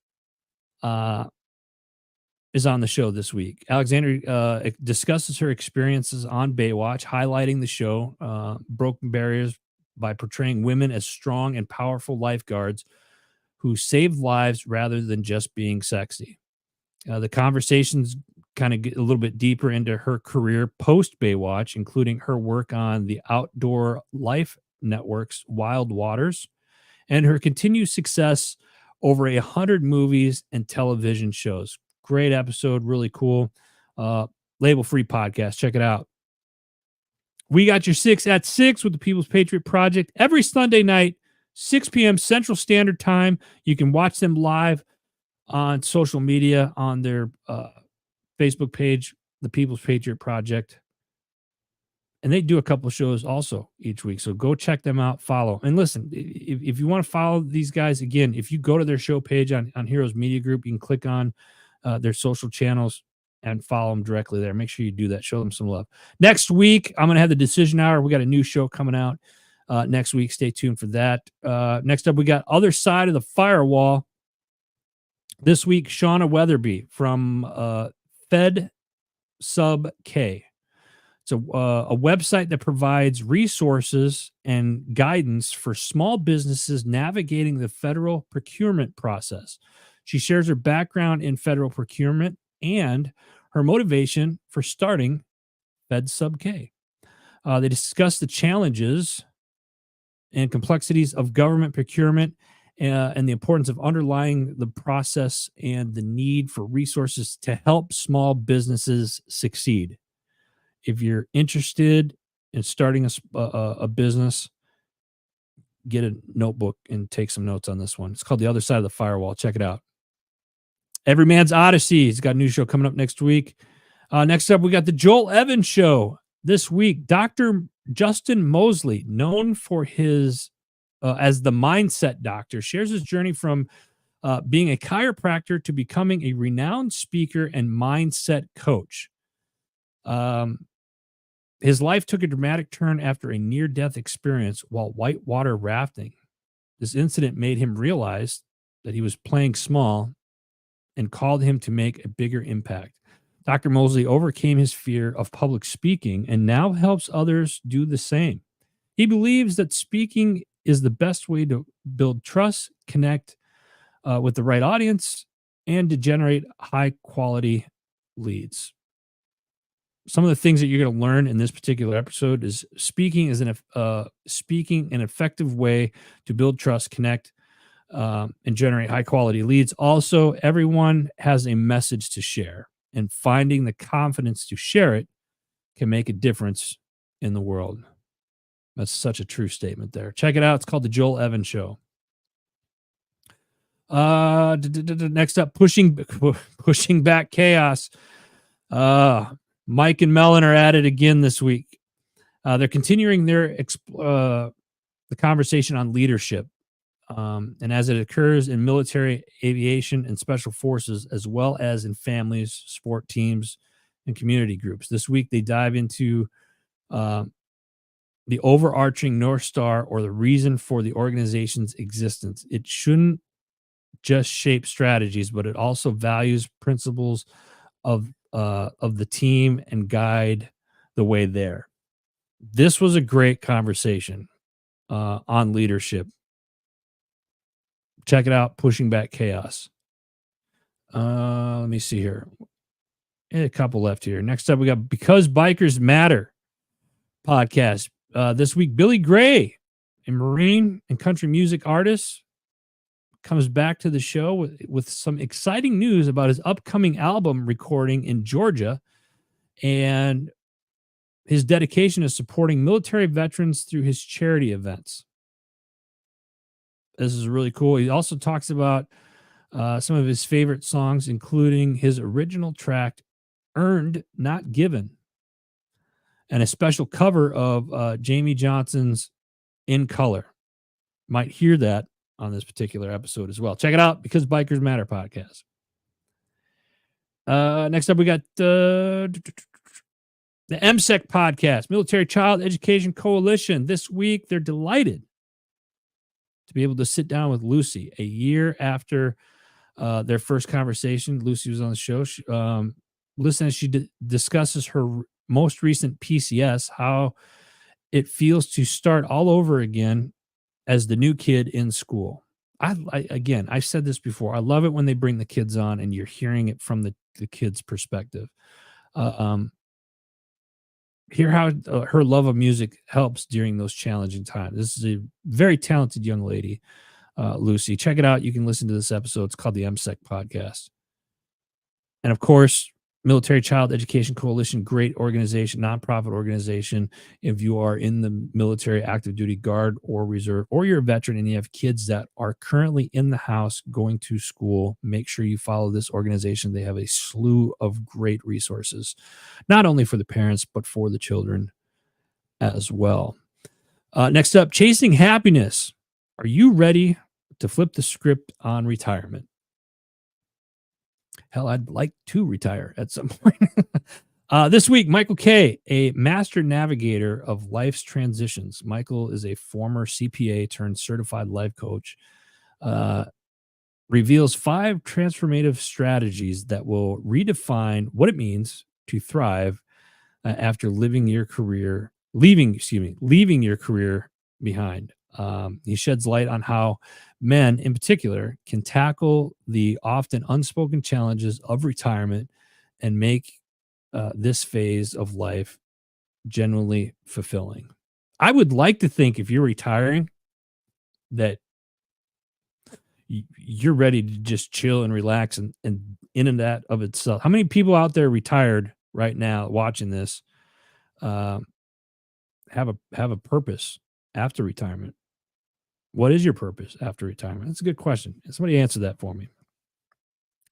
Speaker 1: is on the show this week. Alexandria discusses her experiences on Baywatch, highlighting the show, broken barriers by portraying women as strong and powerful lifeguards who saved lives rather than just being sexy. The conversations kind of get a little bit deeper into her career post Baywatch, including her work on the Outdoor Life Network's Wild Waters and her continued success over 100 movies and television shows. Great episode, really cool. Label Free podcast. Check it out. We got your 6 at 6 with the People's Patriot Project every Sunday night, 6 p.m. Central Standard Time. You can watch them live on social media on their Facebook page, the People's Patriot Project. And they do a couple of shows also each week. So go check them out, follow. And listen, if you want to follow these guys, again, if you go to their show page on Heroes Media Group, you can click on their social channels and follow them directly there. Make sure you do that. Show them some love. Next week, I'm going to have the Decision Hour. We got a new show coming out next week. Stay tuned for that. Next up, we got Other Side of the Firewall. This week, Shauna Weatherby from Fed Sub K. It's a website that provides resources and guidance for small businesses navigating the federal procurement process. She shares her background in federal procurement and her motivation for starting Fed Sub K. They discuss the challenges and complexities of government procurement and the importance of underlying the process and the need for resources to help small businesses succeed. If you're interested in starting a business, get a notebook and take some notes on this one. It's called The Other Side of the Firewall. Check it out. Every Man's Odyssey. He's got a new show coming up next week. Next up, we got the Joel Evans Show this week. Dr. Justin Mosley, known for his as the Mindset Doctor, shares his journey from being a chiropractor to becoming a renowned speaker and mindset coach. His life took a dramatic turn after a near-death experience while whitewater rafting. This incident made him realize that he was playing small and called him to make a bigger impact. Dr. Mosley overcame his fear of public speaking and now helps others do the same. He believes that speaking is the best way to build trust, connect with the right audience, and to generate high quality leads. Some of the things that you're going to learn in this particular episode is speaking is an effective way to build trust, connect, and generate high quality leads. Also, everyone has a message to share, and finding the confidence to share it can make a difference in the world. That's such a true statement there. Check it out. It's called The Joel Evans Show. Next up, pushing back chaos. Mike and Mellon are at it again this week. They're continuing the conversation on leadership. And as it occurs in military, aviation, and special forces, as well as in families, sport teams, and community groups. This week, they dive into the overarching North Star, or the reason for the organization's existence. It shouldn't just shape strategies, but it also values principles of the team and guide the way there. This was a great conversation on leadership. Check it out, Pushing Back Chaos. Let me see here. A couple left here. Next up, we got Because Bikers Matter podcast. This week, Billy Gray, a Marine and country music artist, comes back to the show with some exciting news about his upcoming album recording in Georgia and his dedication to supporting military veterans through his charity events. This is really cool. He also talks about some of his favorite songs, including his original track, Earned, Not Given, and a special cover of Jamie Johnson's In Color. Might hear that on this particular episode as well. Check it out, Because Bikers Matter podcast. Next up, we got the MSEC podcast, Military Child Education Coalition. This week, they're delighted to be able to sit down with Lucy a year after their first conversation. Lucy was on the show. Listen as she discusses her most recent PCS, how it feels to start all over again as the new kid in school. I've said this before. I love it when they bring the kids on and you're hearing it from the kids' perspective. Hear how her love of music helps during those challenging times. This is a very talented young lady, Lucy. Check it out. You can listen to this episode. It's called the MSEC podcast. And of course, Military Child Education Coalition, great organization, nonprofit organization. If you are in the military, active duty, guard, or reserve, or you're a veteran and you have kids that are currently in the house going to school, make sure you follow this organization. They have a slew of great resources, not only for the parents, but for the children as well. Next up, Chasing Happiness. Are you ready to flip the script on retirement? Hell, I'd like to retire at some point. This week, Michael Kay, a master navigator of life's transitions. Michael is a former CPA turned certified life coach. Reveals 5 transformative strategies that will redefine what it means to thrive after leaving your career behind. He sheds light on how men in particular can tackle the often unspoken challenges of retirement and make this phase of life genuinely fulfilling. I would like to think if you're retiring that you're ready to just chill and relax and in and that of itself. How many people out there retired right now watching this have a purpose after retirement? What is your purpose after retirement? That's a good question. Somebody answer that for me.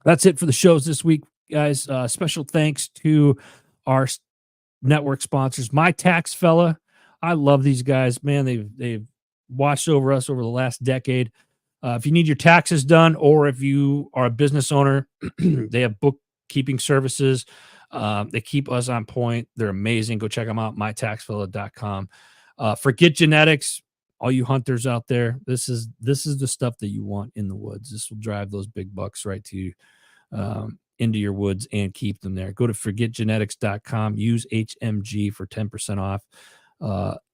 Speaker 1: That's it for the shows this week, guys. Special thanks to our network sponsors, My Tax Fella. I love these guys, man. They've watched over us over the last decade. If you need your taxes done, or if you are a business owner, they have bookkeeping services. They keep us on point. They're amazing. Go check them out, mytaxfella.com. Forget genetics. all you hunters out there, this is the stuff that you want in the woods. This will drive those big bucks right to into your woods and keep them there. Go to forgetgenetics.com, use HMG for 10% off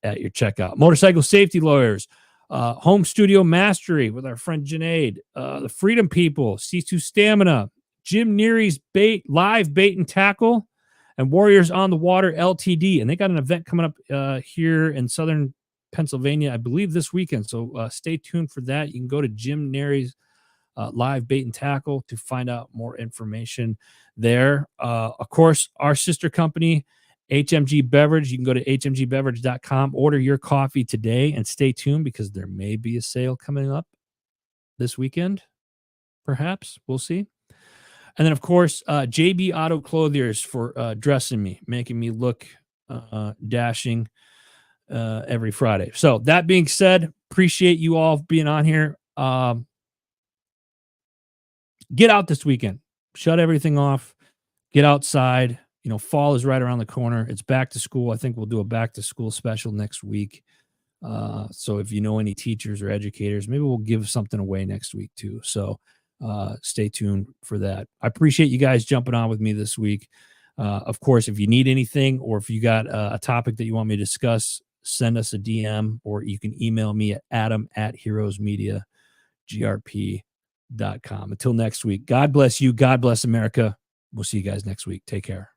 Speaker 1: at your checkout. Motorcycle Safety Lawyers, Home Studio Mastery with our friend Janaid, the Freedom People, C2 Stamina, Jim Neary's Live Bait and Tackle, and Warriors on the Water LTD. And they got an event coming up here in Southern Pennsylvania, I believe this weekend. So stay tuned for that. You can go to Jim Neary's Live Bait and Tackle to find out more information there. Of course, our sister company, HMG Beverage. You can go to hmgbeverage.com, order your coffee today, and stay tuned because there may be a sale coming up this weekend. Perhaps. We'll see. And then, of course, JB Auto Clothiers for dressing me, making me look dashing every Friday. So that being said, appreciate you all being on here. Get out this weekend. Shut everything off. Get outside. You know, fall is right around the corner. It's back to school. I think we'll do a back to school special next week. So if you know any teachers or educators, maybe we'll give something away next week too. So stay tuned for that. I appreciate you guys jumping on with me this week. Of course, if you need anything or if you got a topic that you want me to discuss, send us a DM or you can email me at adam@heroesmediagrp.com. Until next week, God bless you. God bless America. We'll see you guys next week. Take care.